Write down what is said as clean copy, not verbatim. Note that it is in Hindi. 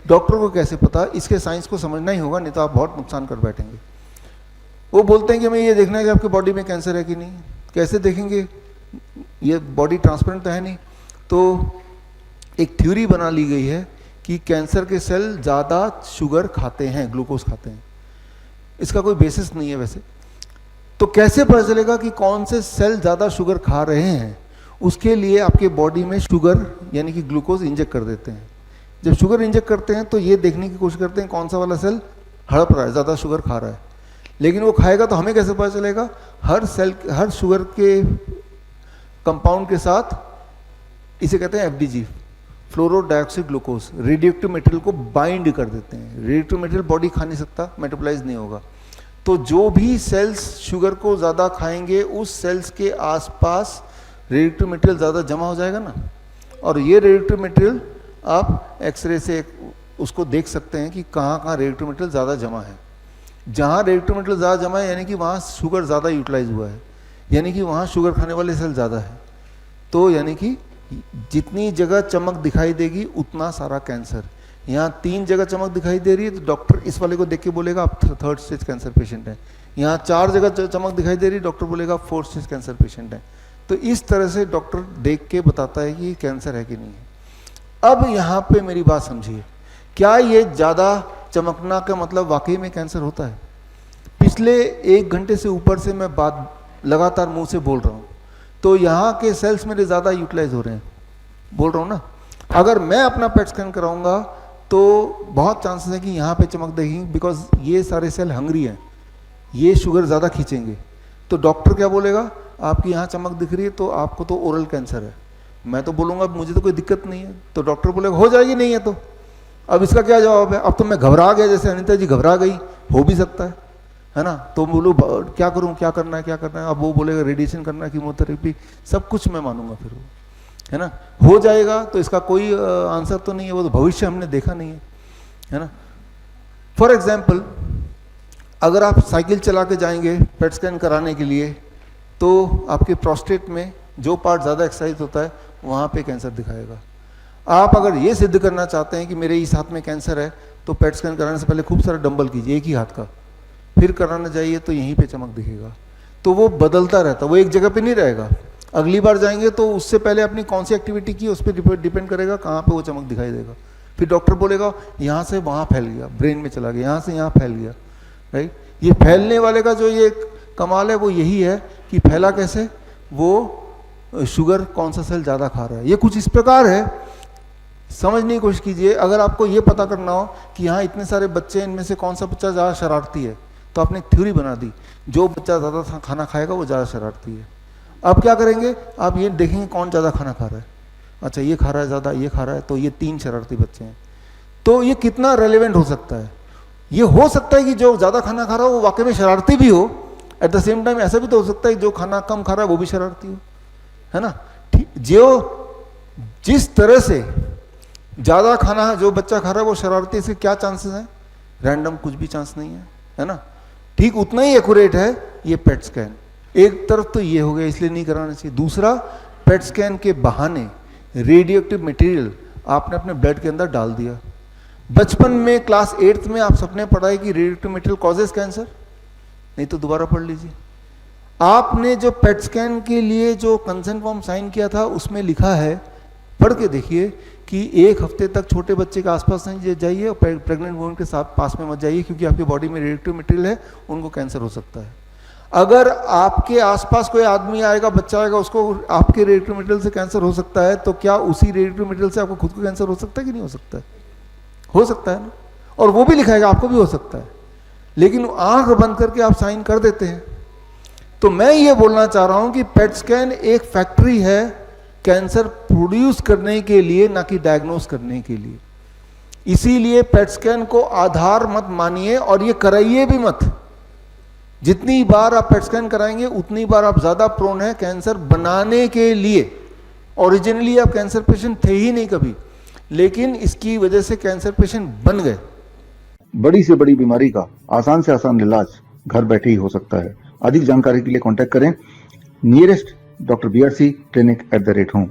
डॉक्टर को कैसे पता? इसके साइंस को समझना ही होगा, नहीं तो आप बहुत नुकसान कर बैठेंगे। वो बोलते हैं कि हमें ये देखना है कि आपकी बॉडी में कैंसर है कि नहीं। कैसे देखेंगे? ये बॉडी ट्रांसपेरेंट तो है नहीं। तो एक थ्योरी बना ली गई है कि कैंसर के सेल ज़्यादा शुगर खाते हैं, ग्लूकोज खाते हैं। इसका कोई बेसिस नहीं है वैसे। तो कैसे पता चलेगा कि कौन से सेल ज़्यादा शुगर खा रहे हैं? उसके लिए आपके बॉडी में शुगर यानी कि ग्लूकोज इंजेक्ट कर देते हैं। जब शुगर इंजेक्ट करते हैं तो ये देखने की कोशिश करते हैं कौन सा वाला सेल हड़प रहा है, ज़्यादा शुगर खा रहा है। लेकिन वो खाएगा तो हमें कैसे पता चलेगा? हर सेल, हर शुगर के कंपाउंड के साथ, इसे कहते हैं एफडीजी, फ्लोरो डाइऑक्साइड ग्लूकोज, रेडियोएक्टिव मटेरियल को बाइंड कर देते हैं। रेडियोएक्टिव मटेरियल बॉडी खा नहीं सकता, मेटाबोलाइज नहीं होगा। तो जो भी सेल्स शुगर को ज़्यादा खाएंगे उस सेल्स के आसपास रेडियोएक्टिव मटेरियल ज़्यादा जमा हो जाएगा ना। और ये रेडियोएक्टिव मटेरियल आप एक्सरे से उसको देख सकते हैं कि कहाँ कहाँ रेडियोएक्टिव मटेरियल ज़्यादा जमा है। जहाँ रेडियोएक्टिव मटेरियल ज़्यादा जमा है यानी कि वहाँ शुगर ज़्यादा यूटिलाइज हुआ है, यानी कि वहाँ शुगर खाने वाले सेल ज़्यादा है। तो यानी कि जितनी जगह चमक दिखाई देगी उतना सारा कैंसर। यहाँ 3 जगह चमक दिखाई दे रही है तो डॉक्टर इस वाले को देख के बोलेगा आप 3rd स्टेज कैंसर पेशेंट हैं। यहाँ 4 जगह चमक दिखाई दे रही है, डॉक्टर बोलेगा 4th स्टेज कैंसर पेशेंट है। तो इस तरह से डॉक्टर देख के बताता है कि कैंसर है कि नहीं है। अब यहाँ पे मेरी बात समझिए, क्या ये ज़्यादा चमकना का मतलब वाकई में कैंसर होता है? पिछले 1 घंटे से ऊपर से मैं बात लगातार मुंह से बोल रहा हूँ, तो यहाँ के सेल्स मेरे ज़्यादा यूटिलाइज हो रहे हैं, बोल रहा हूँ ना। अगर मैं अपना पेट स्कैन कराऊंगा तो बहुत चांसेस है कि यहाँ पे चमक देखेंगे, बिकॉज ये सारे सेल हंग्री हैं, ये शुगर ज़्यादा खींचेंगे। तो डॉक्टर क्या बोलेगा? आपकी यहाँ चमक दिख रही है तो आपको तो ओरल कैंसर है। मैं तो बोलूँगा मुझे तो कोई दिक्कत नहीं है, तो डॉक्टर बोलेगा हो जाएगी, नहीं है तो। अब इसका क्या जवाब है? अब तो मैं घबरा गया, जैसे अनिता जी घबरा गई, हो भी सकता है ना। तो बोलो क्या करूँ, क्या करना है, क्या करना है? अब वो बोलेगा रेडिएशन करना है, कीमोथेरेपी, सब कुछ मैं मानूंगा फिर वो, है ना। हो जाएगा तो इसका कोई आंसर तो नहीं है, वो तो भविष्य हमने देखा नहीं है ना। फॉर एग्जाम्पल, अगर आप साइकिल चला के जाएंगे पेट स्कैन कराने के लिए तो आपके प्रोस्टेट में जो पार्ट ज़्यादा एक्सरसाइज होता है वहाँ पे कैंसर दिखाएगा। आप अगर ये सिद्ध करना चाहते हैं कि मेरे इस हाथ में कैंसर है तो पेट स्कैन कराने से पहले खूब सारा डंबल कीजिए एक ही हाथ का, फिर कराना जाइए तो यहीं पे चमक दिखेगा। तो वो बदलता रहता, वो एक जगह पे नहीं रहेगा। अगली बार जाएंगे तो उससे पहले अपनी कौन सी एक्टिविटी की उस पर डिपेंड करेगा कहाँ पे वो चमक दिखाई देगा। फिर डॉक्टर बोलेगा यहाँ से वहाँ फैल गया, ब्रेन में चला गया, यहाँ से यहाँ फैल गया, राइट। ये फैलने वाले का जो ये कमाल है वो यही है कि फैला कैसे, वो शुगर कौन सा सेल ज़्यादा खा रहा है। ये कुछ इस प्रकार है, समझने की कोशिश कीजिए। अगर आपको ये पता करना हो कि यहाँ इतने सारे बच्चे हैं, इनमें से कौन सा बच्चा ज़्यादा शरारती है, तो आपने एक थ्योरी बना दी, जो बच्चा ज़्यादा खाना खाएगा वो ज़्यादा शरारती है। अब क्या करेंगे? आप ये देखेंगे कौन ज़्यादा खाना खा रहा है। अच्छा ये खा रहा है ज़्यादा, ये खा रहा है, तो ये 3 शरारती बच्चे हैं। तो ये कितना रेलेवेंट हो सकता है? ये हो सकता है कि जो ज़्यादा खाना खा रहा हो वो वाकई में शरारती भी हो, एट द सेम टाइम ऐसा भी तो हो सकता है जो खाना कम खा रहा है वो भी शरारती हो, है ना। जो जिस तरह से ज़्यादा खाना जो बच्चा खा रहा है वो शरारती, इसके क्या चांसेस हैं? रैंडम कुछ भी चांस नहीं है ना। ठीक उतना ही एक्यूरेट है ये पेट स्कैन। एक तरफ तो ये हो गया, इसलिए नहीं कराना चाहिए। दूसरा, पेट स्कैन के बहाने रेडियोएक्टिव मटेरियल आपने अपने ब्लड के अंदर डाल दिया। बचपन में क्लास 8th में आप सबने पढ़ा है कि रेडियोएक्टिव मटेरियल कॉजेज कैंसर, नहीं तो दोबारा पढ़ लीजिए। आपने जो पेट स्कैन के लिए जो कंसेंट फॉर्म साइन किया था उसमें लिखा है, पढ़ के देखिए, कि 1 हफ्ते तक छोटे बच्चे के आसपास नहीं जाइए और प्रेग्नेंट वुमन के साथ पास में मत जाइए, क्योंकि आपकी बॉडी में रेडियोएक्टिव मटेरियल है, उनको कैंसर हो सकता है। अगर आपके आसपास कोई आदमी आएगा, बच्चा आएगा, उसको आपके रेडियोएक्टिव मटेरियल से कैंसर हो सकता है, तो क्या उसी रेडियोएक्टिव मटेरियल से आपको खुद को कैंसर हो सकता है कि नहीं हो सकता है? हो सकता है ना। और वो भी लिखाएगा आपको भी हो सकता है, लेकिन आंख बंद करके आप साइन कर देते हैं। तो मैं ये बोलना चाह रहा हूं कि पेट स्कैन एक फैक्ट्री है कैंसर प्रोड्यूस करने के लिए, ना कि डायग्नोस करने के लिए। इसीलिए पेट स्कैन को आधार मत मानिए और ये कराइए भी मत। जितनी बार आप पेट स्कैन कराएंगे उतनी बार आप ज्यादा प्रोन है कैंसर बनाने के लिए। ओरिजिनली आप कैंसर पेशेंट थे ही नहीं कभी, लेकिन इसकी वजह से कैंसर पेशेंट बन गए। बड़ी से बड़ी बीमारी का आसान से आसान इलाज घर बैठे ही हो सकता है। अधिक जानकारी के लिए कांटेक्ट करें nearest doctor BRC clinic @ home.